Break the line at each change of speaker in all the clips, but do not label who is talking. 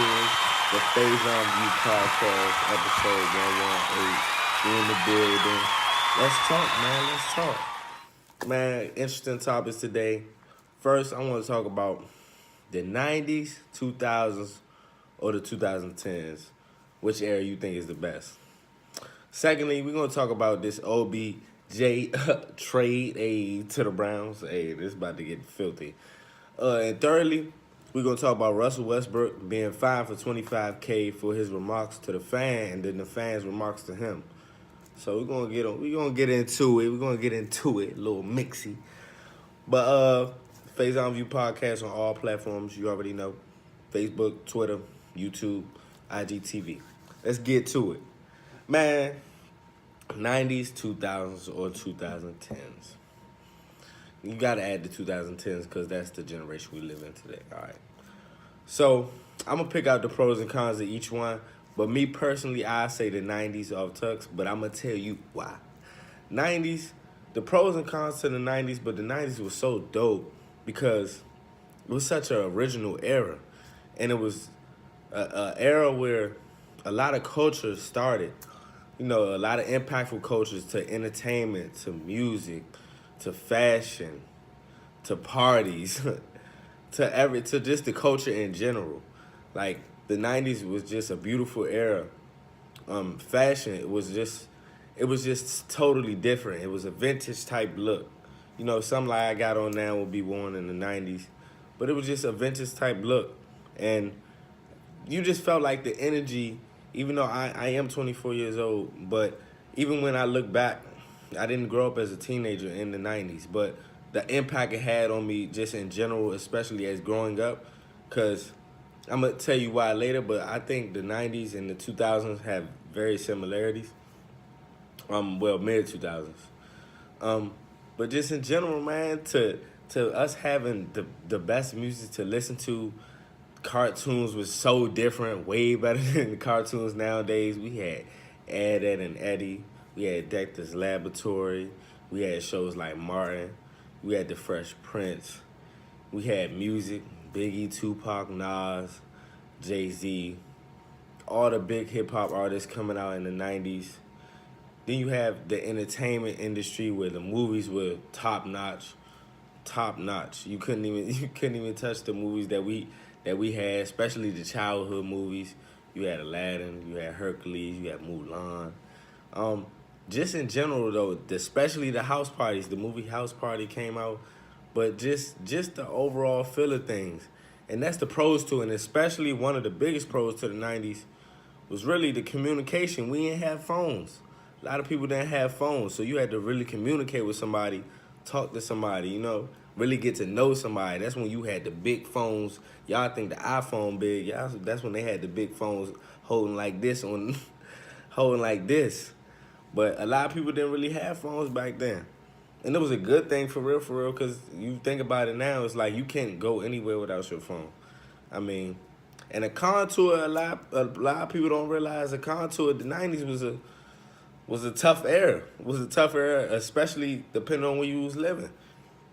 is the Faison View Podcast, episode 118. We in the building. Let's talk, man. Let's talk. Man, interesting topics today. First, I want to talk about the 90s, 2000s, or the 2010s. Which era you think is the best? Secondly, we're going to talk about this OBJ trade aid to the Browns. Hey, this is about to get filthy. And thirdly, we're going to talk about Russell Westbrook being fined for $25K for his remarks to the fan and then the fans' remarks to him. So we're going to get into it. We're going to get into it, a little mixy. But Faison View Podcast on all platforms, you already know. Facebook, Twitter, YouTube, IGTV. Let's get to it. Man, 90s, 2000s, or 2010s. You got to add the 2010s because that's the generation we live in today. All right. So I'm going to pick out the pros and cons of each one. But me personally, I say the 90s off tux, but I'm going to tell you why. 90s, the pros and cons to the 90s, but the 90s was so dope because it was such an original era. And it was an era where a lot of cultures started. You know, a lot of impactful cultures to entertainment, to music, to fashion, to parties, to just the culture in general. Like the 90s was just a beautiful era. Fashion, it was just totally different. It was a vintage type look. You know, something like I got on now will be worn in the 90s, but it was just a vintage type look. And you just felt like the energy, even though I am 24 years old, but even when I look back, I didn't grow up as a teenager in the 90s, but the impact it had on me just in general, especially as growing up, because I'm going to tell you why later, but I think the 90s and the 2000s have very similarities. Mid-2000s. But just in general, man, to us having the best music to listen to, cartoons was so different, way better than the cartoons nowadays. We had Ed, Ed, and Eddie. We had Dexter's Laboratory. We had shows like Martin. We had The Fresh Prince. We had music, Biggie, Tupac, Nas, Jay-Z, all the big hip-hop artists coming out in the 90s. Then you have the entertainment industry where the movies were top-notch. You couldn't even touch the movies that we had, especially the childhood movies. You had Aladdin, you had Hercules, you had Mulan. Just in general, though, especially the house parties, the movie House Party came out, but just the overall feel of things. And that's the pros to it, and especially one of the biggest pros to the 90s was really the communication. We didn't have phones. A lot of people didn't have phones, so you had to really communicate with somebody, talk to somebody, you know, really get to know somebody. That's when you had the big phones. Y'all think the iPhone big. That's when they had the big phones holding like this. But a lot of people didn't really have phones back then. And it was a good thing for real, because you think about it now, it's like you can't go anywhere without your phone. I mean, and a con to it, a lot of people don't realize a con to it, the 90s was a tough era. It was a tough era, especially depending on where you was living.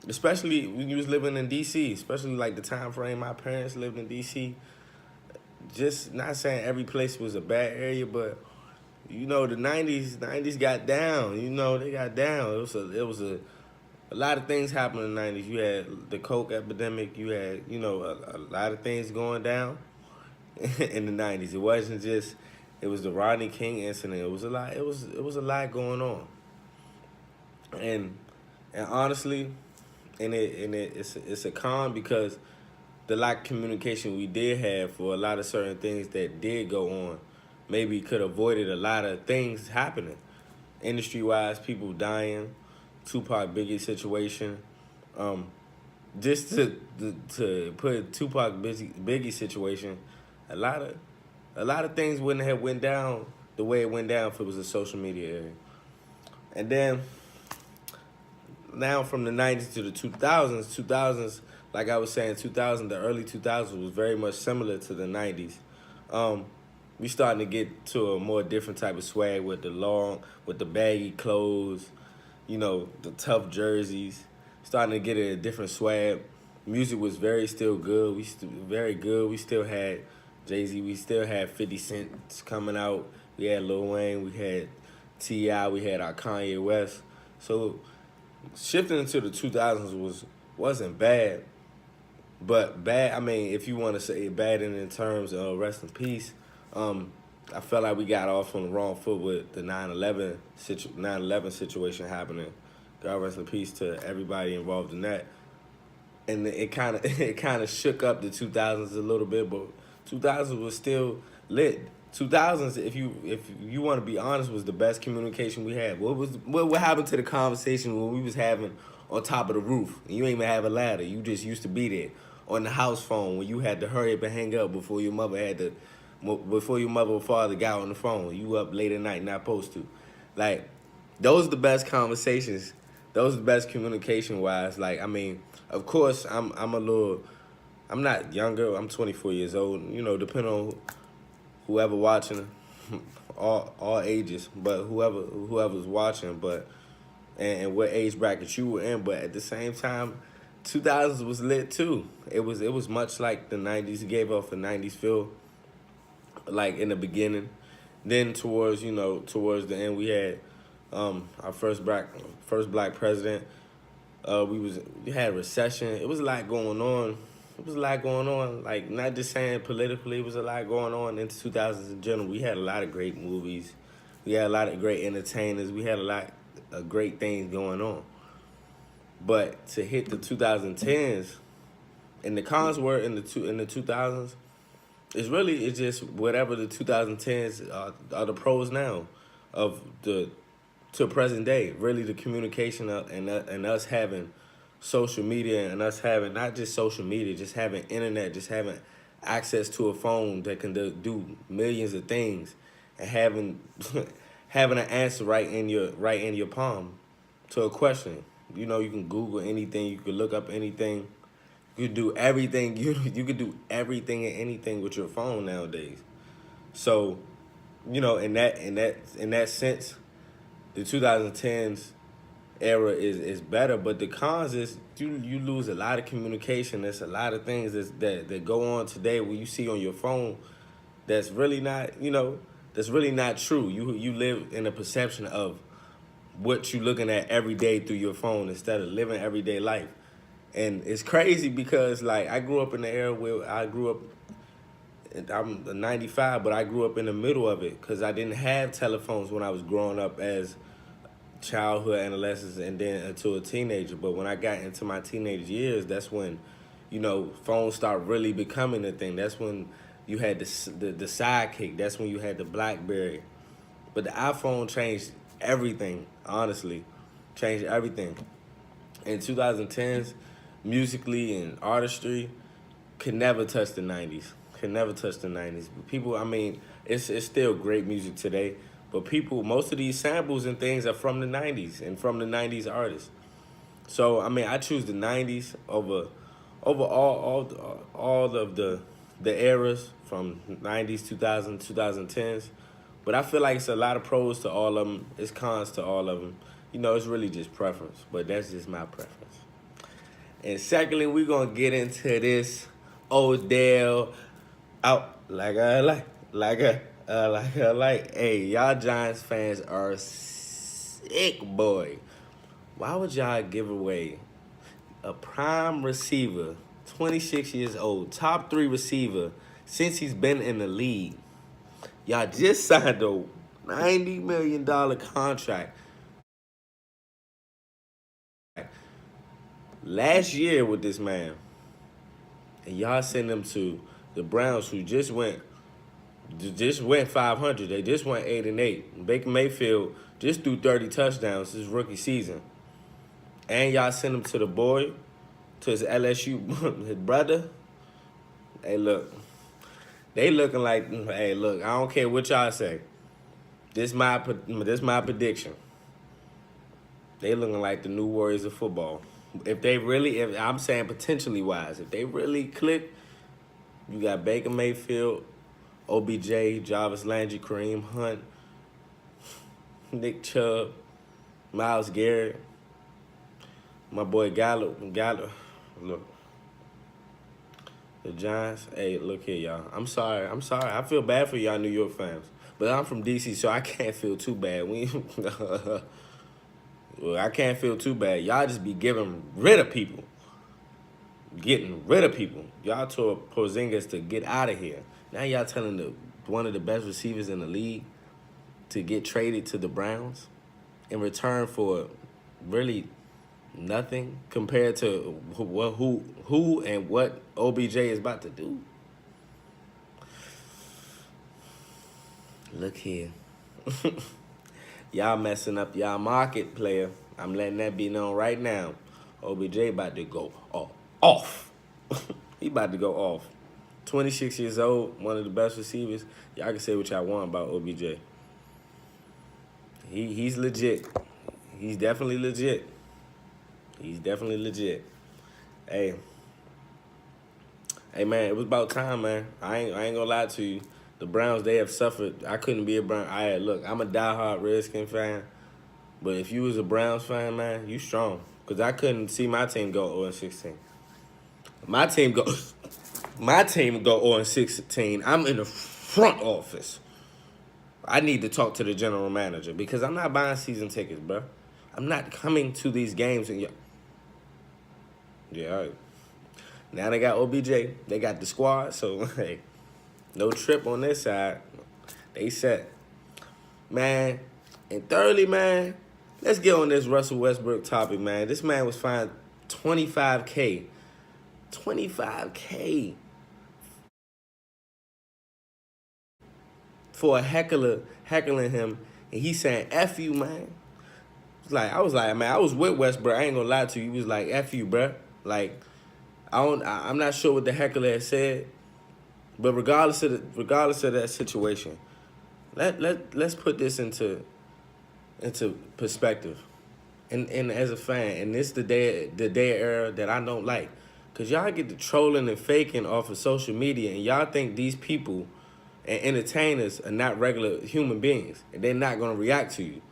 Especially when you was living in D.C., especially like the time frame my parents lived in D.C. Just not saying every place was a bad area, but you know, the 90s got down. You know, they got down. It was a lot of things happened in the 90s. You had the coke epidemic. You had, you know, a lot of things going down in the 90s. It wasn't just, it was the Rodney King incident. It was a lot. It was a lot going on. And honestly, it's a con because the lack of communication we did have for a lot of certain things that did go on maybe could have avoided a lot of things happening. Industry-wise, people dying, Tupac Biggie situation. Just to put Tupac Biggie situation, a lot of things wouldn't have went down the way it went down if it was a social media area. And then now from the 90s to the 2000s, like I was saying, the early 2000s was very much similar to the 90s. We starting to get to a more different type of swag with the baggy clothes, you know, the tough jerseys. Starting to get a different swag. Music was still good. Very good. We still had Jay-Z, we still had 50 Cent coming out. We had Lil Wayne, we had T.I., we had our Kanye West. So shifting into the 2000s wasn't bad, but bad. I mean, if you want to say bad in terms of rest in peace, I felt like we got off on the wrong foot with the 9/11 situation happening. God rest in peace to everybody involved in that. And it kind of it kind of shook up the 2000s a little bit, but 2000s was still lit. 2000s, if you want to be honest, was the best communication we had. What happened to the conversation when we was having on top of the roof and you ain't even have a ladder? You just used to be there on the house phone when you had to hurry up and hang up before your mother or father got on the phone. You up late at night, not supposed to. Like, those are the best conversations. Those are the best communication wise. Like, I mean, of course, I'm not younger. I'm 24 years old. You know, depending on whoever watching, all ages, but whoever's watching, but and what age bracket you were in. But at the same time, 2000s was lit too. It was much like the 90s. It gave off the 90s feel, like in the beginning. Then towards the end, we had our first black president. We had a recession. It was a lot going on. It was a lot going on. Like, not just saying politically, it was a lot going on in the 2000s in general. We had a lot of great movies. We had a lot of great entertainers. We had a lot of great things going on. But to hit the 2010s, and the cons were in the 2000s, it's just whatever the 2010s are the pros now of the to present day. Really, the communication and us having social media and us having not just social media, just having internet, just having access to a phone that can do millions of things, and having having an answer right in your palm to a question. You know, you can Google anything, you can look up anything. You could do everything. You could do everything and anything with your phone nowadays. So, in that sense, the 2010s era is better. But the cons is you lose a lot of communication. There's a lot of things that go on today where you see on your phone that's really not true. You live in a perception of what you're looking at every day through your phone instead of living everyday life. And it's crazy because, like, I grew up in the era where I'm 95, but I grew up in the middle of it because I didn't have telephones when I was growing up as childhood, adolescence, and then until a teenager. But when I got into my teenage years, that's when, phones start really becoming a thing. That's when you had the sidekick. That's when you had the BlackBerry. But the iPhone changed everything, honestly. Changed everything. In 2010s, musically and artistry, could never touch the 90s. Could never touch the 90s. But people, I mean, it's still great music today. But most of these samples and things are from the 90s and from the 90s artists. So, I mean, I choose the 90s over all of the eras from 90s, 2000, 2010s. But I feel like it's a lot of pros to all of them. It's cons to all of them. It's really just preference. But that's just my preference. And secondly, we're going to get into this Odell out like I like. Hey, y'all Giants fans are sick, boy. Why would y'all give away a prime receiver, 26 years old, top 3 receiver since he's been in the league? Y'all just signed a $90 million contract last year with this man. And y'all send him to the Browns, who just went 500. They just went 8-8. Baker Mayfield just threw 30 touchdowns his rookie season. And y'all send him to the boy, to his LSU, his brother. Hey, look. They looking like, hey, look, I don't care what y'all say. This my prediction. They looking like the new Warriors of football. If I'm saying potentially wise, if they really click, you got Baker Mayfield, OBJ, Jarvis Landry, Kareem Hunt, Nick Chubb, Myles Garrett, my boy Gallup. Look, The Giants. Hey, look here, y'all. I'm sorry. I feel bad for y'all New York fans. But I'm from DC, so I can't feel too bad. Well, I can't feel too bad. Y'all just be getting rid of people. Y'all told Porzingis to get out of here. Now y'all telling one of the best receivers in the league to get traded to the Browns in return for really nothing compared to who and what OBJ is about to do. Look here. Y'all messing up y'all market, player. I'm letting that be known right now. OBJ about to go off. He about to go off. 26 years old, one of the best receivers. Y'all can say what y'all want about OBJ. He's legit. He's definitely legit. Hey, man, it was about time, man. I ain't gonna lie to you. The Browns, they have suffered. I couldn't be a Brown. Look, I'm a diehard Redskin fan, but if you was a Browns fan, man, you strong. Because I couldn't see my team go 0-16. My team go 0-16. I'm in the front office. I need to talk to the general manager because I'm not buying season tickets, bro. I'm not coming to these games and yeah. All right. Now they got OBJ. They got the squad, so hey, no trip on this side. They set. Man, and thirdly, man, let's get on this Russell Westbrook topic, man. This man was fined $25K. $25K for a heckling him, and he saying F you, man. I was like, man, I was with Westbrook. I ain't gonna lie to you. He was like, F you, bruh. Like, I'm not sure what the heckler had said, but regardless of that situation, let's put this into perspective. And as a fan, and this the day era that I don't like. Cause y'all get the trolling and faking off of social media, and y'all think these people and entertainers are not regular human beings, and they're not gonna react to you.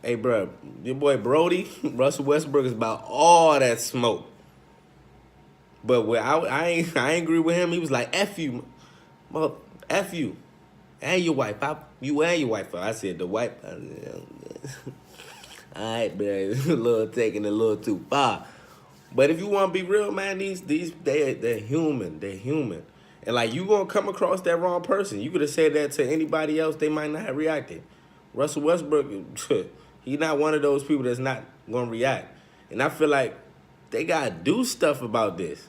Hey, bro, your boy Brody, Russell Westbrook is about all that smoke. But where I ain't agree with him. He was like, F you, well, F you, and your wife. You and your wife. I said the wife. All right, man, taking a little too far. But if you want to be real, man, they're human. They're human. And, like, you going to come across that wrong person. You could have said that to anybody else. They might not have reacted. Russell Westbrook, he's not one of those people that's not going to react. And I feel like they got to do stuff about this.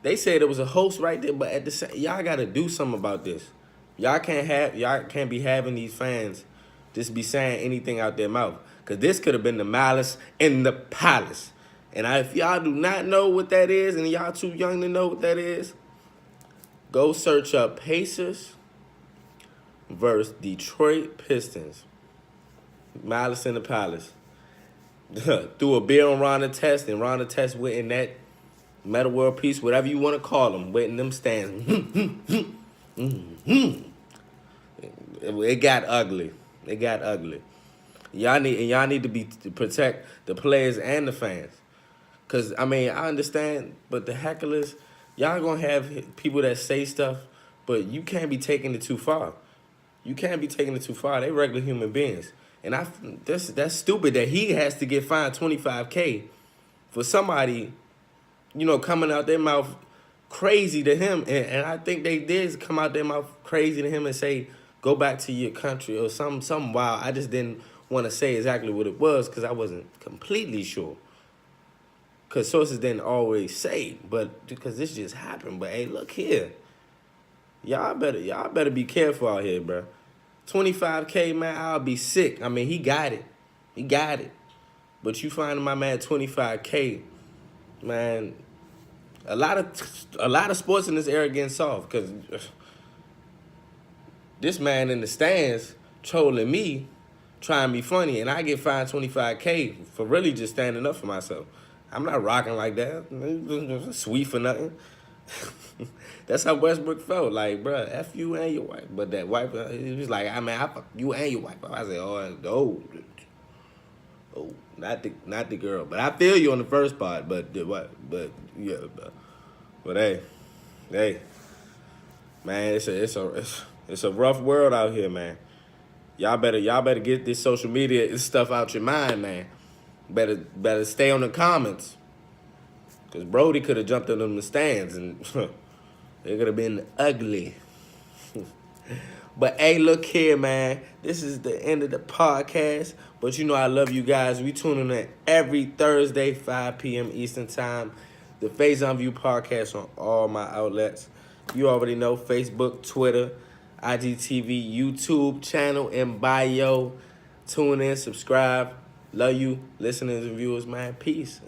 They said it was a host right there, but at the same, y'all got to do something about this. Y'all can't be having these fans just be saying anything out their mouth. Because this could have been the malice in the palace. And if y'all do not know what that is, and y'all too young to know what that is, go search up Pacers versus Detroit Pistons. Malice in the Palace. Threw a beer on Ron Artest, and Ron Artest went in that Metal World Peace, whatever you want to call them, went in them stands. It got ugly. Y'all need to protect the players and the fans. Because, I mean, I understand, but the hecklers, y'all going to have people that say stuff, but you can't be taking it too far. They regular human beings. And that's stupid that he has to get fined $25K for somebody, coming out their mouth crazy to him. And I think they did come out their mouth crazy to him and say, go back to your country or something wild. I just didn't want to say exactly what it was because I wasn't completely sure. Because sources didn't always say, but because this just happened. But, hey, look here. Y'all better be careful out here, bro. $25K, man, I'll be sick. I mean, he got it. But you finding my man $25K, man, a lot of sports in this era getting soft because this man in the stands trolling me, trying to be funny, and I get fined $25K for really just standing up for myself. I'm not rocking like that. Sweet for nothing. That's how Westbrook felt. Like, bruh, F you and your wife. But that wife, he was like, I fuck you and your wife. I said, oh, not the girl. But I feel you on the first part. But yeah, But hey, man, it's a rough world out here, man. Y'all better get this social media stuff out your mind, man. Better stay on the comments. Cause Brody could have jumped in the stands and it could have been ugly. But hey, look here, man. This is the end of the podcast. But you know I love you guys. We tuning in every Thursday, 5 p.m. Eastern Time. The Faison View podcast on all my outlets. You already know Facebook, Twitter, IGTV, YouTube channel in bio. Tune in, subscribe. Love you, listeners and viewers, man. Peace.